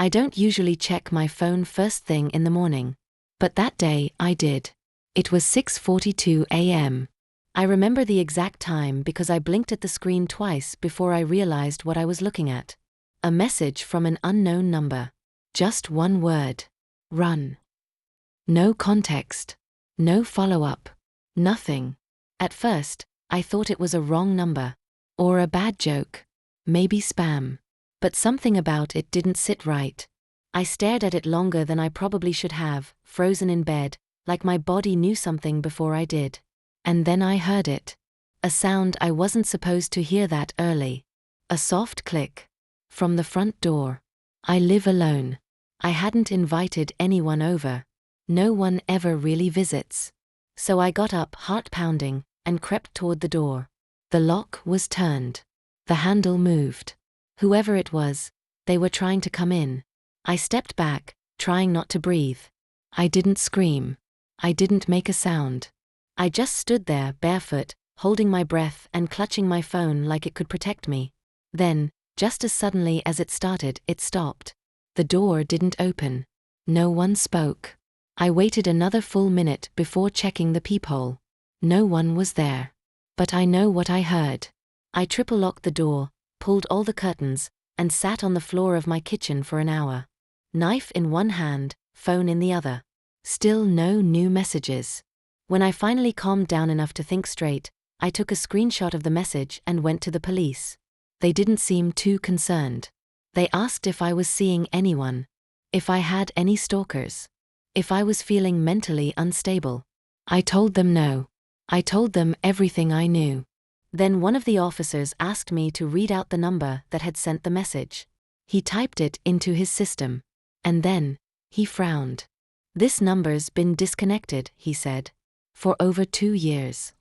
I don't usually check my phone first thing in the morning. But that day, I did. It was 6:42 a.m. I remember the exact time because I blinked at the screen twice before I realized what I was looking at. A message from an unknown number. Just one word. Run. No context. No follow-up. Nothing. At first, I thought it was a wrong number. Or a bad joke. Maybe spam. But something about it didn't sit right. I stared at it longer than I probably should have, frozen in bed, like my body knew something before I did. And then I heard it. A sound I wasn't supposed to hear that early. A soft click. From the front door. I live alone. I hadn't invited anyone over. No one ever really visits. So I got up, heart pounding, and crept toward the door. The lock was turned. The handle moved. Whoever it was, they were trying to come in. I stepped back, trying not to breathe. I didn't scream. I didn't make a sound. I just stood there, barefoot, holding my breath and clutching my phone like it could protect me. Then, just as suddenly as it started, it stopped. The door didn't open. No one spoke. I waited another full minute before checking the peephole. No one was there. But I know what I heard. I triple-locked the door, pulled all the curtains, and sat on the floor of my kitchen for an hour. Knife in one hand, phone in the other. Still no new messages. When I finally calmed down enough to think straight, I took a screenshot of the message and went to the police. They didn't seem too concerned. They asked if I was seeing anyone. If I had any stalkers. If I was feeling mentally unstable. I told them no. I told them everything I knew. Then one of the officers asked me to read out the number that had sent the message. He typed it into his system. And then, he frowned. "This number's been disconnected," he said. "For over 2 years."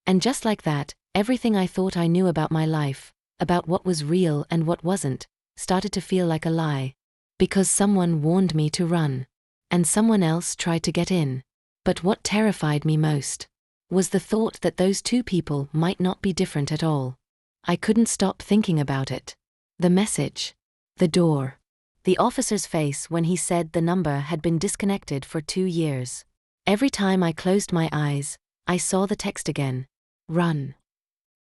And just like that, everything I thought I knew about my life, about what was real and what wasn't, started to feel like a lie. Because someone warned me to run. And someone else tried to get in. But what terrified me most was the thought that those two people might not be different at all. I couldn't stop thinking about it. The message. The door. The officer's face when he said the number had been disconnected for 2 years. Every time I closed my eyes, I saw the text again. Run.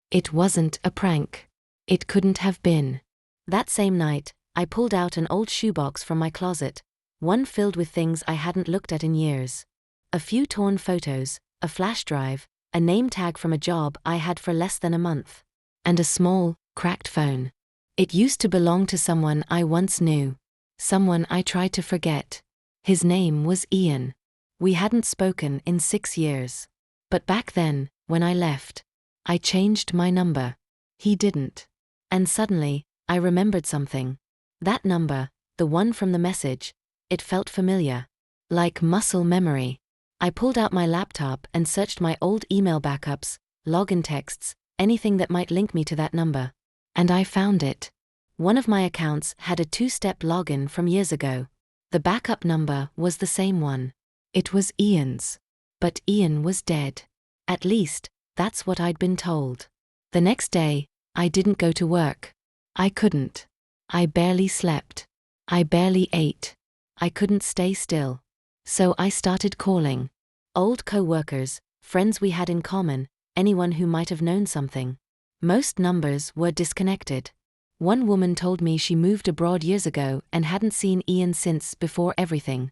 It wasn't a prank. It couldn't have been. That same night, I pulled out an old shoebox from my closet, one filled with things I hadn't looked at in years. A few torn photos, a flash drive, a name tag from a job I had for less than a month, and a small, cracked phone. It used to belong to someone I once knew. Someone I tried to forget. His name was Ian. We hadn't spoken in 6 years. But back then, when I left, I changed my number. He didn't. And suddenly, I remembered something. That number, the one from the message, it felt familiar. Like muscle memory. I pulled out my laptop and searched my old email backups, login texts, anything that might link me to that number. And I found it. One of my accounts had a 2-step login from years ago. The backup number was the same one. It was Ian's. But Ian was dead. At least, that's what I'd been told. The next day, I didn't go to work. I couldn't. I barely slept. I barely ate. I couldn't stay still. So I started calling. Old co-workers, friends we had in common, anyone who might have known something. Most numbers were disconnected. One woman told me she moved abroad years ago and hadn't seen Ian since before everything.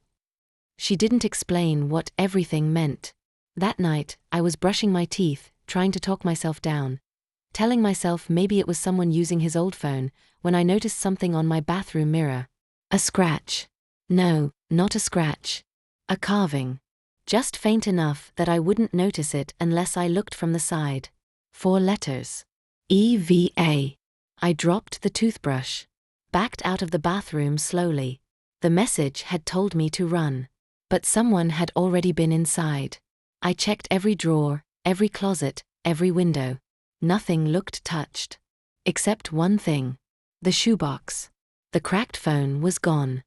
She didn't explain what everything meant. That night, I was brushing my teeth, trying to talk myself down. Telling myself maybe it was someone using his old phone, when I noticed something on my bathroom mirror. A scratch. No, not a scratch. A carving. Just faint enough that I wouldn't notice it unless I looked from the side. 4 letters. EVA. I dropped the toothbrush. Backed out of the bathroom slowly. The message had told me to run. But someone had already been inside. I checked every drawer, every closet, every window. Nothing looked touched. Except one thing. The shoebox. The cracked phone was gone.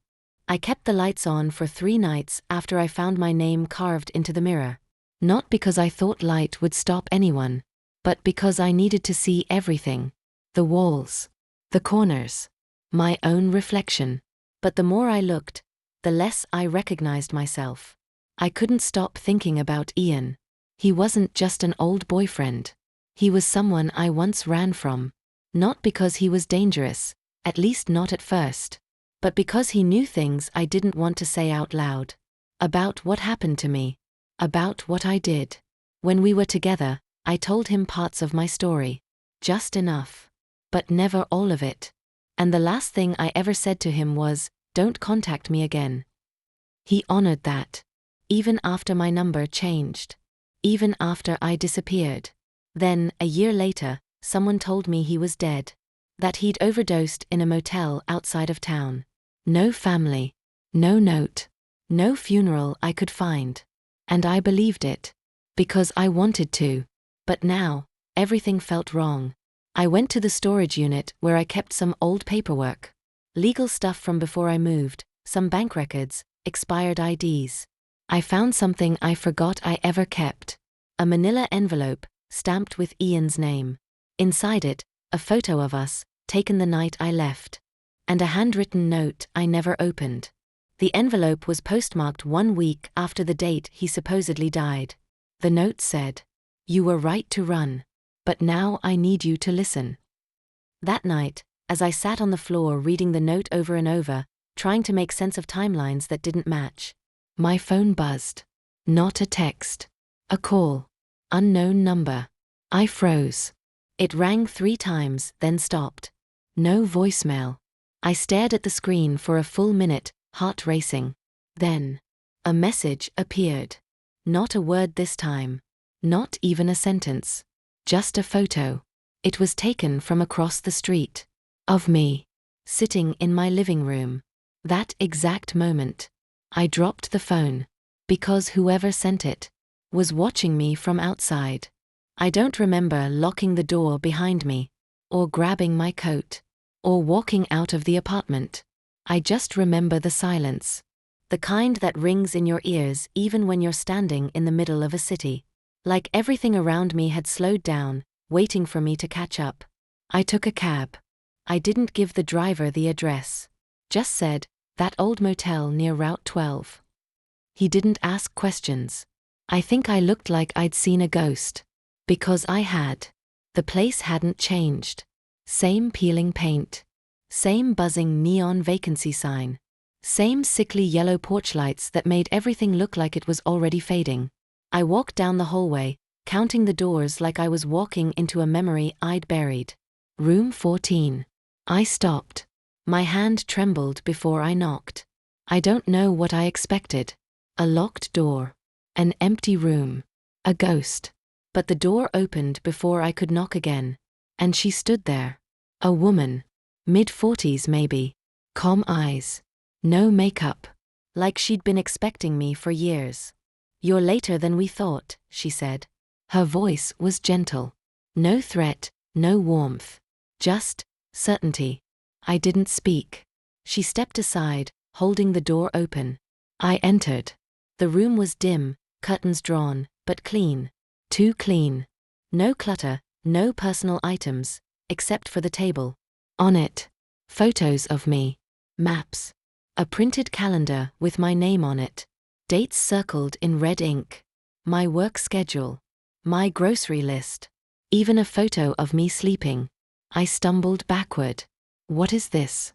I kept the lights on for 3 nights after I found my name carved into the mirror. Not because I thought light would stop anyone, but because I needed to see everything. The walls. The corners. My own reflection. But the more I looked, the less I recognized myself. I couldn't stop thinking about Ian. He wasn't just an old boyfriend. He was someone I once ran from. Not because he was dangerous, at least not at first, but because he knew things I didn't want to say out loud. About what happened to me. About what I did. When we were together, I told him parts of my story. Just enough. But never all of it. And the last thing I ever said to him was, "Don't contact me again." He honored that. Even after my number changed. Even after I disappeared. Then, a year later, someone told me he was dead. That he'd overdosed in a motel outside of town. No family. No note. No funeral I could find. And I believed it. Because I wanted to. But now, everything felt wrong. I went to the storage unit where I kept some old paperwork. Legal stuff from before I moved, some bank records, expired IDs. I found something I forgot I ever kept. A manila envelope, stamped with Ian's name. Inside it, a photo of us, taken the night I left. And a handwritten note I never opened. The envelope was postmarked 1 week after the date he supposedly died. The note said, "You were right to run. But now I need you to listen." That night, as I sat on the floor reading the note over and over, trying to make sense of timelines that didn't match, my phone buzzed. Not a text. A call. Unknown number. I froze. It rang 3 times, then stopped. No voicemail. I stared at the screen for a full minute, heart racing. Then, a message appeared. Not a word this time. Not even a sentence. Just a photo. It was taken from across the street. Of me. Sitting in my living room. That exact moment. I dropped the phone. Because whoever sent it was watching me from outside. I don't remember locking the door behind me, or grabbing my coat, or walking out of the apartment. I just remember the silence. The kind that rings in your ears even when you're standing in the middle of a city. Like everything around me had slowed down, waiting for me to catch up. I took a cab. I didn't give the driver the address. Just said, "That old motel near Route 12. He didn't ask questions. I think I looked like I'd seen a ghost. Because I had. The place hadn't changed. Same peeling paint. Same buzzing neon vacancy sign. Same sickly yellow porch lights that made everything look like it was already fading. I walked down the hallway, counting the doors like I was walking into a memory I'd buried. Room 14. I stopped. My hand trembled before I knocked. I don't know what I expected. A locked door. An empty room. A ghost. But the door opened before I could knock again. And she stood there. A woman. Mid-40s maybe. Calm eyes. No makeup. Like she'd been expecting me for years. "You're later than we thought," she said. Her voice was gentle. No threat, no warmth. Just certainty. I didn't speak. She stepped aside, holding the door open. I entered. The room was dim, curtains drawn, but clean. Too clean. No clutter, no personal items, except for the table. On it, photos of me. Maps. A printed calendar with my name on it. Dates circled in red ink. My work schedule. My grocery list. Even a photo of me sleeping. I stumbled backward. "What is this?"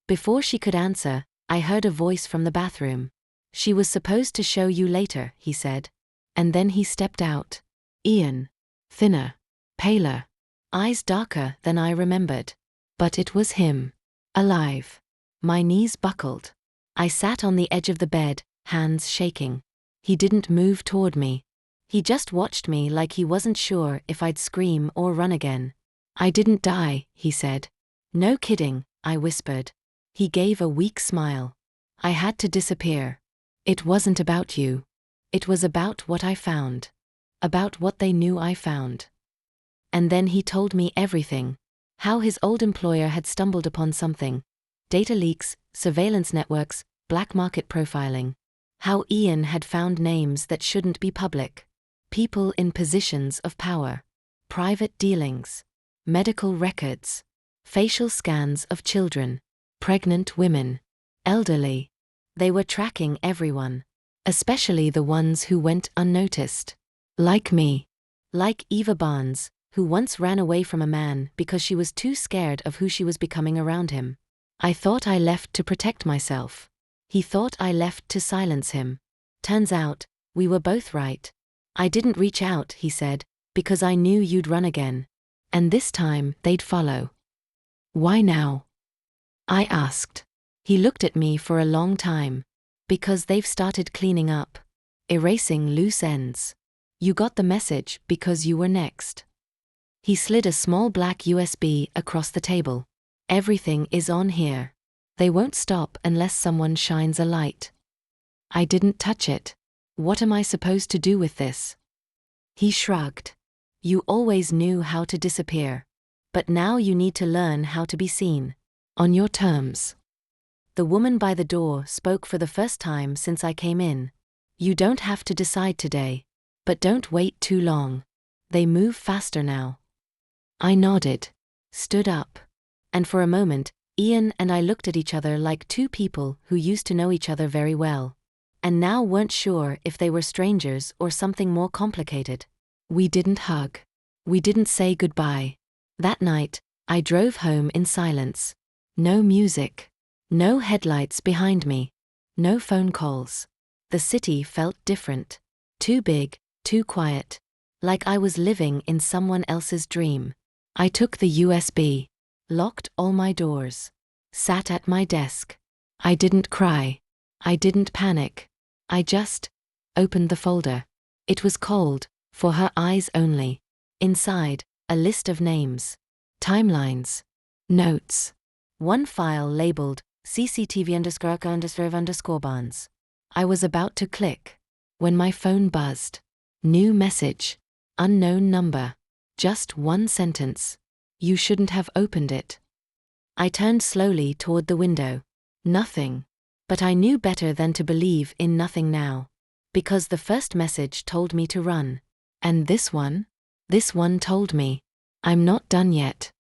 Before she could answer, I heard a voice from the bathroom. "She was supposed to show you later," he said. And then he stepped out. Ian. Thinner. Paler. Eyes darker than I remembered. But it was him. Alive. My knees buckled. I sat on the edge of the bed, hands shaking. He didn't move toward me. He just watched me like he wasn't sure if I'd scream or run again. "I didn't die," he said. "No kidding," I whispered. He gave a weak smile. "I had to disappear. It wasn't about you. It was about what I found. About what they knew I found." And then he told me everything. How his old employer had stumbled upon something. Data leaks, surveillance networks, black market profiling. How Ian had found names that shouldn't be public. People in positions of power. Private dealings. Medical records. Facial scans of children. Pregnant women. elderly. They were tracking everyone, especially the ones who went unnoticed. Like me. Like Eva Barnes, who once ran away from a man because she was too scared of who she was becoming around him. I thought I left to protect myself. He thought I left to silence him. Turns out, we were both right. I didn't reach out, he said, because I knew you'd run again. And this time, they'd follow. Why now? I asked. He looked at me for a long time. Because they've started cleaning up. Erasing loose ends. You got the message because you were next. He slid a small black USB across the table. Everything is on here. They won't stop unless someone shines a light. I didn't touch it. What am I supposed to do with this? He shrugged. You always knew how to disappear. But now you need to learn how to be seen. On your terms. The woman by the door spoke for the first time since I came in. You don't have to decide today. But don't wait too long. They move faster now. I nodded. Stood up. And for a moment, Ian and I looked at each other like two people who used to know each other very well. And now weren't sure if they were strangers or something more complicated. We didn't hug. We didn't say goodbye. That night, I drove home in silence. No music. No headlights behind me. No phone calls. The city felt different. Too big, too quiet. Like I was living in someone else's dream. I took the USB. Locked all my doors. Sat at my desk. I didn't cry. I didn't panic. I just opened the folder. It was cold, for her eyes only. Inside, a list of names. Timelines. Notes. One file labeled CCTV_Barnes. I was about to click. When my phone buzzed. New message. Unknown number. Just one sentence. You shouldn't have opened it. I turned slowly toward the window. Nothing. But I knew better than to believe in nothing now. Because the first message told me to run. And this one? This one told me, I'm not done yet.